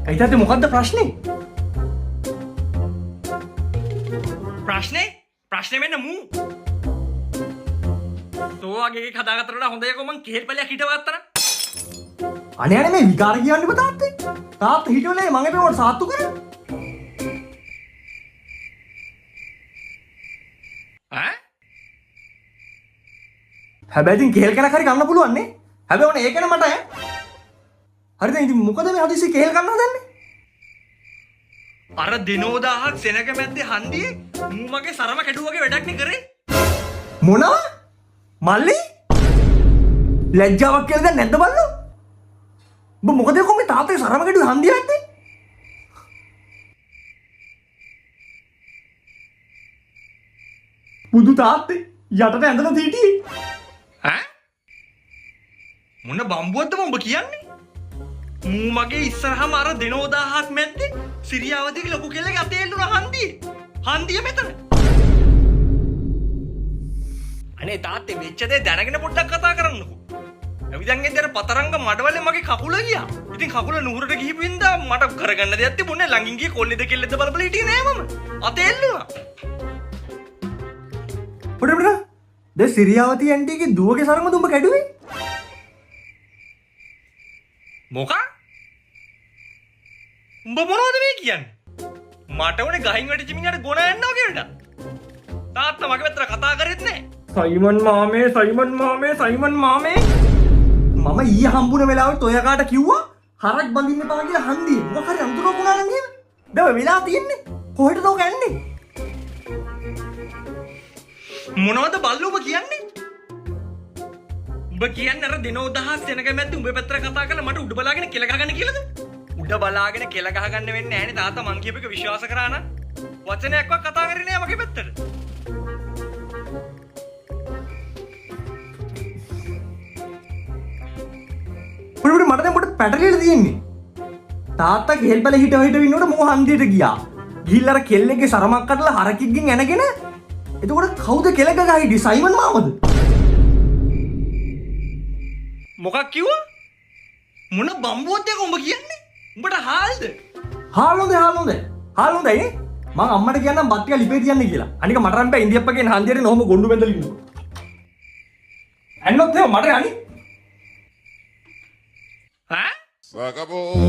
ඇයි තාත්තේ මොකද්ද ප්‍රශ්නේ? ප්‍රශ්නේ මෙන්න මූ. තෝ වගේ එකක් හදාගත්තට වඩා හොඳ එකක් මං කෙහෙල් පැලයක් හිටවත්තා. අනේ අනේ මේ විකාර කියන්නේ බා තාත්තේ. තාත්තා හිටවලේ මං එපේ මොකට සාත්තු කරේ? ඈ? හැබැයි ඉතින් කෙහෙල් කනක් හරි කන්න පුළුවන් නේ. හැබැයි ඕනේ ඒකනේ මට ඈ. හරිද ඉතින් මොකද මේ හදිසි කෙහෙල් කන්න හදන්නේ? අර දිනෝ 1000ක් සෙනග මැද්දේ හන්දියේ මූ මගේ සරම කැඩුවගේ වැඩක් නේ කරේ. මොනවා? මල්ලි? ලැජ්ජාවක් කියලා දැන් නැද්ද බල්ලෝ? ඔබ මොකද කොහොමද තාත්තේ සරම කැඩුවේ හන්දිය ඇත්තේ? බුදු තාත්තේ යටට ඇඳලා තීටියේ. ඈ? මොන බම්බුවක්ද උඹ කියන්නේ? මූ මගේ ඉස්සරහම අර දිනෝ 1000ක් මැද්දේ සිරියාවතිගේ ලොකු කෙල්ලගේ අතේ එල්ලුණා හන්දියේ. හන්දිය මෙතන. අනේ තාත්තේ වෙච්ච දේ දැනගෙන පොඩ්ඩක් කතා කරන්නකෝ. ඇවිදන් එද්දී අර පතරංග මඩවලේ මගේ කකුල ගියා. ඉතින් කකුල නුහුරට ගිහිපු හින්දා මට කරගන්න දෙයක් තිබුණේ නැහැ. ළඟින් ගියේ කොල්ලෙද කෙල්ලෙද බලබල හිටියේ නෑ මම. අතේ එල්ලුණා. පොඩ දැන් සිරියාවති ඇන්ටිගේ දුවගේ සරමද උඹ කැඩුවේ? මොකක්? උඹ මොනවද මේ කියන්නේ? මට උනේ ගහින් වැටිච්ච මිනිහට ගොන යන්න වගේ වැඩක්. තාත්තා මගේ පැත්තට කතා කරෙත් නැහැ. සයිමන් මාමේ මම ඊයේ හම්බුන වෙලාවට ඔය කාට කිව්වා හරක් බඳින්න බා කියලා හන්දියේ. මොකක් හරි අඳුරක් වුණා නම් එහෙම. දැන් වෙලා තියෙන්නේ. කොහෙටද ඔක යන්නේ? මොනවද බල්ලෝ ඔබ කියන්නේ? උඹ කියන්නේ අර දිනෝ 1000 සෙනග මැද්දේ උඹ පැත්තට කතා කරලා මට උඩ බලාගෙන කෙල ගහගන්න කියලාද? උඩ බලාගෙන කෙල ගහගන්න වෙන්නේ නැහනේ තාත්තා මං කියපු එක විශ්වාස කරා නම්. වචනයක්වත් කතා කරේ නෑ මගේ පැත්තට. පොඩි මට දැන් පොඩ පැටලිලා තියෙන්නේ. තාත්තා ගෙල් බල හිට ඉන්නකොට මෝ හන්දියට ගියා. ගිහිල්ලා අර කෙල්ලෙක්ගේ සරමක් කඩලා හරකින්ගෙන් ඇනගෙන එතකොට කවුද කෙල ගගා හිටියේ? සයිමන් මාමද? මොකක් කිව්වා? මොන බම්බුවක්ද උඹ කියන්නේ? උඹට හාල්ද? හාල් හොඳයි නේ. මං අම්මට කියන්නම් බත් ටික ලිපේ තියන්න කියලා. අනික මට නම් බෑ ඉන්දියප්පගේ හන්දියට නොහොම ගොන්නු බැඳලා ඉන්නවා. ඇන්නොත් එහෙම මට යන්නේ. ඈ? Vagabundo.